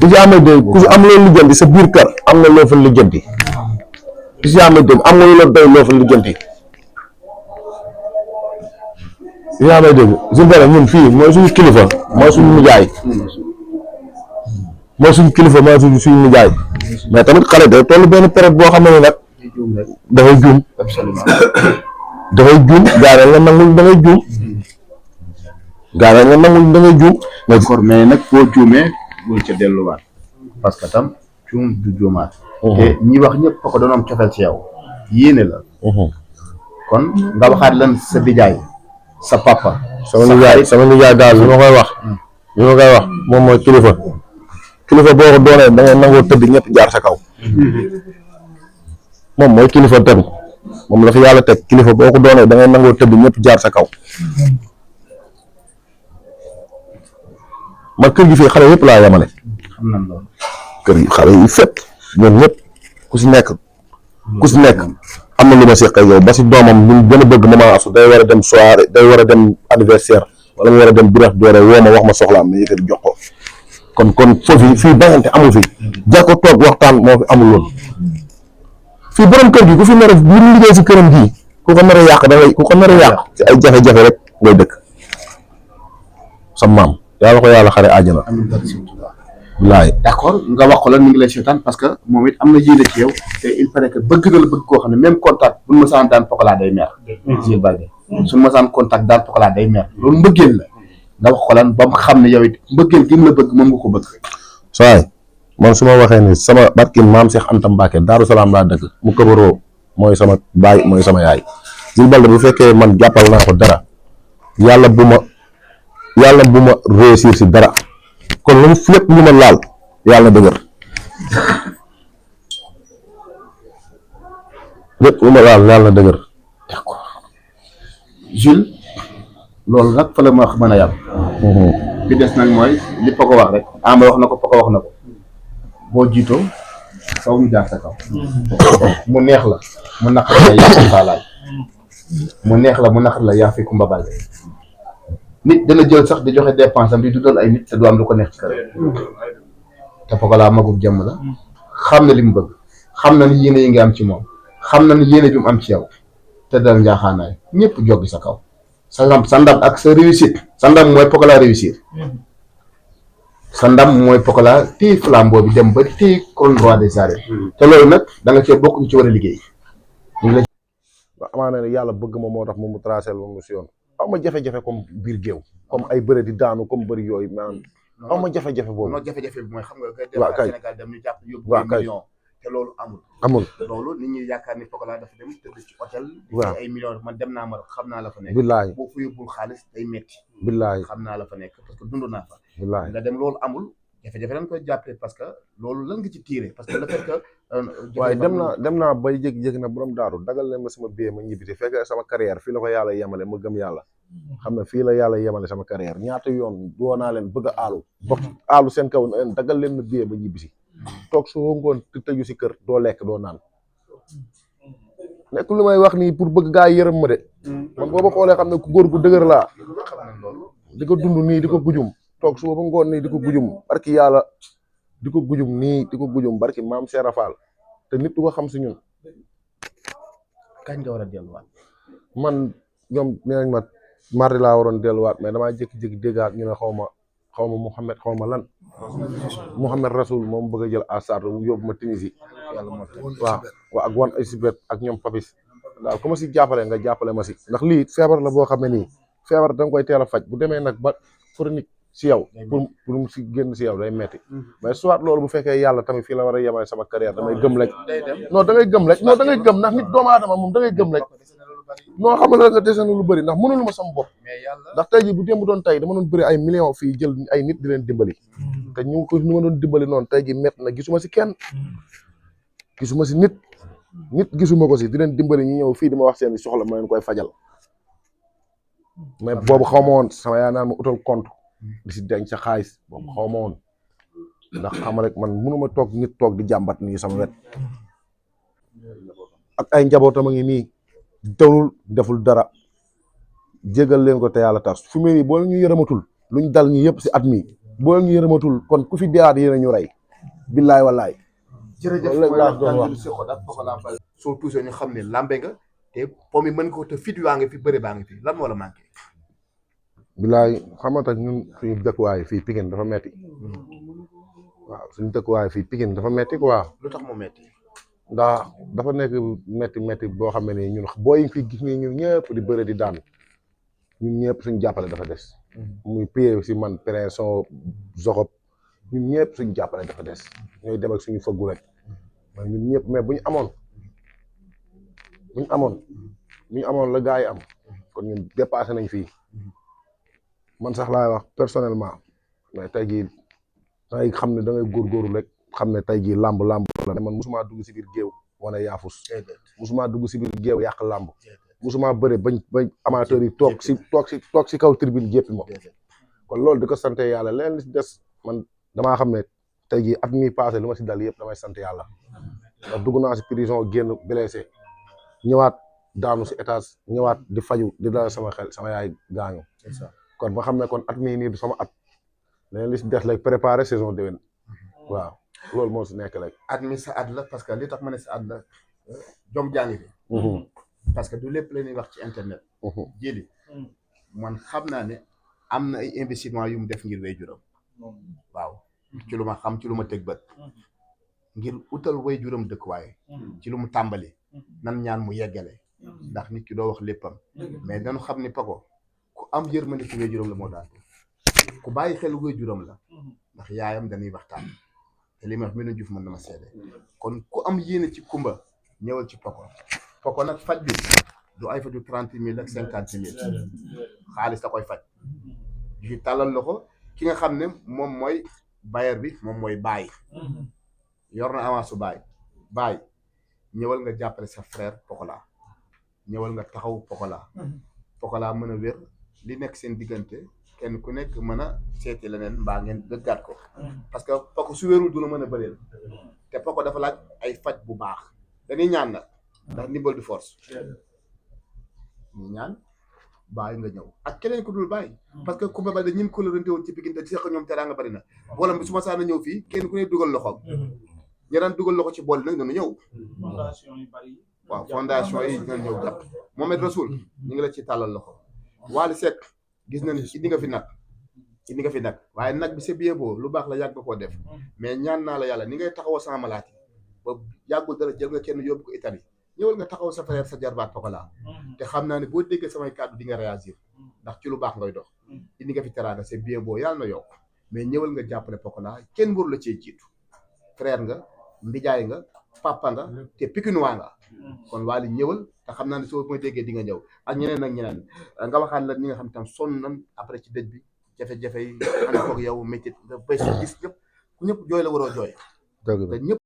si amee dégg ku si am loo lijjanti sa biir kër am na loo fa lijjanti ku si amee dégg am nga lu la doy loo fa lijjanti si amee dégg su fekkee ñun fii mooy suñu kilifa mooy suñu nijaay mooy suñu kilifa mooy suñu nijaay mais tamit xale day toll benn période boo xam ne nag dafay juum dafay juum gaa yi nga nangul da ngay juum gaa yi nga nangul da ngay juum d'accord mais nag boo juumee bul ca delluwaat parce que tam juum du juumaat te ñi wax ñëpp ko doon am cofeel ci yow yéene la kon nga waxaat lan sa bijaay sa papa sama nijaay daal li ma koy wax moom mooy kilifa boo ko doonee da ngay nangoo tëdd ñëpp jaar sa kaw moom mooy kilifa tamit moom la fi yàlla teg kilifa boo ko doonee da ngay nangoo tëdd ñëpp jaar sa kaw man kër gi fii xale yëpp laa yemale xam nañ loolu kër gi xale yi fépp ñoom ñëpp ku si nekk am na lu ma seq ak yow ba si doomam ñu gën a bëgg maman Asou day war a dem soirée day war a dem anniversaire wala mu war a dem bireex doore woo ma wax ma soxlaam ma yëkkati jox ko kon foofu fii bañante amul fi jar ko toog waxtaan moo fi amul woon fii borom kër gi ku fi nar a lu liggéey si këram gii ku ko nar a yàq da ngay ku ko nar a yàq si ay jafe-jafe rek ngay dëkk sa maam yàlla ko yàlla xare àjjana bilaay d'accord nga wax ko lan mi ngi lay seetaan parce que moom it am na yéene ci yow te il paraît que bëgg na la bëgg koo xam ne même contact buñ ma saan daan Pokola day mer Jules Baldé suñ ma saan contact daan Pokola day mer loolu mbëggeel la nga wax ko lan ba mu xam ne yow it mbëggeel gi mu la bëgg moom nga ko bëgg saay man su ma waxee ni sama barkin maam Cheikh Anta Mbacke Daaru Salaam laa dëkk mu këbaroo mooy sama baay mooy sama yaay Jules Baldé bu fekkee man jàppal naa ko dara yàlla bu ma réussir si dara kon lu lépp lu ma laal yàlla na dëgër lépp lu ma laal yàlla na dëgër d'accord Jules loolu nag fa la ma mën a yàlla bi des nag mooy li Poko wax rek Ama wax na ko Poko wax na ko boo jiitoo saw mu jaar sa kaw mu neex la mu naqar la yaa fi faalaay mu neex la mu naqar la yaa fi Kumba Baldé nit dana jël sax di joxe dépense am di dundal ay nit te du am lu ko neex ci kër te Pokola magub jëmm la xam na li mu bëgg xam na ni yéene yi nga am ci moom xam na ni yéene bi mu am ci yow te dal njaaxaanaay ñëpp joggi sa kaw sa ndam ak sa réussite sa ndam mooy Pokola réussir sa ndam mooy Pokola téye flambeau bi dem ba téye couronne roi des arènes te loolu nag da nga cee bokk ñu ci war a liggéey amaana ne yàlla bëgg ma moo tax moom mu tracé moom mu si yoon aw ma jafe-jafe comme biir géew comme ay bëre di daanu comme bëri yooyu maanaam aw ma jafe-jafe boobu non jafe-jafe bi mooy xam nga nga waaw kay Sénégal dem ñu jàpp yóbbu waaw kay million te loolu amul loolu nit ñi yaakaar ni Pokola dafa dem tëdd ci hôtel waaw ay millions man dem naa ma xam naa la fa nekk billaay boo fa yóbbul xaalis day metti billaay xam naa la fa nekk parce que dund naa fa billaay nga dem loolu amul jafe-jafe lañ koy jàppale parce que loolu lan nga ci tiire parce que le fait que waaye dem naa bay jékki-jékki na borom daaru dagal leen ma sama billet ma ñibbiti fekk sama carrière fii la ko yàlla yemale ma gëm yàlla xam ne fii la yàlla yemale sama carrière ñaata yoon doo naa leen bëgg a aalu bokk aalu seen kaw na leen dagal leen ma billet ma ñibbisi toog su ngoon tëju si kër doo lekk doo naan nekk lu may wax nii pour bëgg gaa yërëm ma de man boo ma xoolee xam ne ku góor gu dëgër laa di ko dund nii di ko gujum toog suba ba ngoon nii di ko gujum barki yàlla di ko gujum nii di ko gujum barki maam Seera Fall te nit du ko xam si ñun kañ nga war a delluwaat man ñoom nee nañ ma mardi laa waroon delluwaat mais damaa jékki-jékki déggaat ñu ne xaw ma Mouhamed xaw ma lan Mouhamed Rasoul moom bëgg a jël asar yóbbu ma Tunisie waaw ak wan ay sibet ak ñoom Papis daal ku ma si jàppale nga jàppale ma si ndax lii feebar la boo xam ne nii feebar da nga koy teel a faj bu demee nag ba chronique si yow pour mu si génn si yow day metti mais soit loolu bu fekkee yàlla tamit fii la war a yemale sama carrière damay gëm rek non da ngay gëm rek non da ngay gëm ndax nit doomu aadama moom da ngay gëm rek non xam nga nga dese na lu bëri ndax mënulu ma sama bopp ndax tey jii bu démb doon tey dama doon bëri ay millions fii jël ay nit di leen dimbali te ñu ko ñu ma doon dimbali noonu tey jii mett na gisuma si kenn gisuma si nit gisuma ko si di leen dimbali ñu ñëw fii di ma wax seen soxla ma leen koy fajal mais boobu xaw ma woon sama yaa naan ma utal compte di si denc sa xaalis boobu xaw ma woon ndax xam rek man mënuma toog nit toog di jàmbat nii sama wet ak ay njabootam a ngi nii dawul deful dara jégal leen ko te yàlla tax fu mu ne nii boo ñu yërëmatul luñ dal ñi yëpp si at mi boo ñu yërëmatul kon ku fi deewaat yéen a ñu rey billaay wallaay. jërëjëf loolu laa doon wax soo tuusee ñu xam ne lambe nga te po mi mën ko te fit waa ngi fi bëri baa ngi fi lan moo la manqué. billaay xamata ñun suñu dëkkuwaay fii Pikine dafa metti waaw suñu dëkkuwaay fii Pikine dafa metti quoi. lu tax mu metti ndax dafa nekk metti boo xam ne nii ñun booy fi gis nii ñun ñëpp di bëre di daan ñun ñëpp suñu jàppale dafa des. muy payé si man pression zoxob ñun ñëpp suñu jàppale dafa des ñooy dem ak suñu fëggu rek mais ñun ñëpp mais bu ñu amoon la gars yi am kon ñun dépassé nañ fii man sax laay wax personnellement mais tey jii dangay xam ne da ngay góorgóorlu rek xam ne tey jii làmb la man musuma dugg si biir géew wane yaafus musuma dugg si biir géew yàq làmb musuma bëre bañ amateurs yi toog si kaw tribune jéppi ma kon loolu di ko sant yàlla leen li si des man damaa xam ne tey jii at mi passé lu ma si dal yëpp damay sant yàlla ndax dugg naa si prison génn blessé ñëwaat daanu si étage ñëwaat di faju di dal sama xel sama yaay gaañu kon ma xam ne kon at mii nii du sama at leen li si des lay préparer saison déwén waaw loolu moo si nekk rek at mi sa at la parce que li tax ma ne sa at la jom jàngi fi parce que du lépp la ñuy wax ci internet jëli man xam naa ne am na ay investissement yu mu def ngir waajuram waaw ci lu ma xam ci lu ma teg bët ngir utal waajuram dëkkuwaay ci lu mu tàmbali nan ñaan mu yeggale ndax nit ki doo wax léppam mais dañu xam ni Paco ku am yërmande ci waajuram la moo daan ku bàyyi xel waajuram la ndax yaayam dañuy waxtaan te li ma wax Medoune Diouf mën na ma seede kon ku am yéene ci kumba ñëwal ci Paco nag faj bi du ay faju 30 000 ak 50 000 xaalis da koy faj di tàllal loxo ki nga xam ne moom mooy bailleur bi moom mooy baay yor na avance su baay ñëwal nga jàppale sa frère Pokola ñëwal nga taxaw Pokola mën a wér li nekk seen diggante kenn ku nekk mën a seeti leneen mbaa ngeen dëggaat ko parce que Paco su wérul du la mën a bëreel te Paco dafa laaj ay faj bu baax dañuy ñaan nag ndax ndimbal du force ñu ñaan bàyyi nga ñëw ak keneen ku dul bàyyi parce que Coumba Baldé ñim ko la rënte woon ci Pikine te seq ñoom teraanga bari na boolam bi su ma saana ñëw fii kenn ku ne dugal loxoom ñi daan dugal loxo ci bool nag dañu ñëw waaw fondation yi ñoo ñëw jàpp Mohamed Rasoul ñu ngi la ci tàllal loxo Wally Seck gis nañ indi nga fi nag waaye nag bi c'est bien beau lu baax la yàgg nga koo def mais ñaan naa la yàlla ni ngay taxawoo sama malaat yi ba yàggul dara jël nga kenn yóbbu ko Italie ñëwal nga taxaw sa frère sa jarbaat Pokola te xam naa ne boo déggee samay kàddu di nga réagir ndax ci lu baax ngay dox indi nga fi teraanga c'est bien beau yàlla na yokk mais ñëwal nga jàppale Pokola kenn waru la cee jiitu frère nga ndijaay nga papa nga te Pikinois nga kon Wally ñëwal te xam naa ne soo ma déggee di nga ñëw ak ñeneen nga waxaan la ñi nga xam tam sonn nan après ci dëj bi jafe-jafe yi ànd koog yow métti nga béy gis ñëpp ku ñëpp jooy la waroo jooy te ñëpp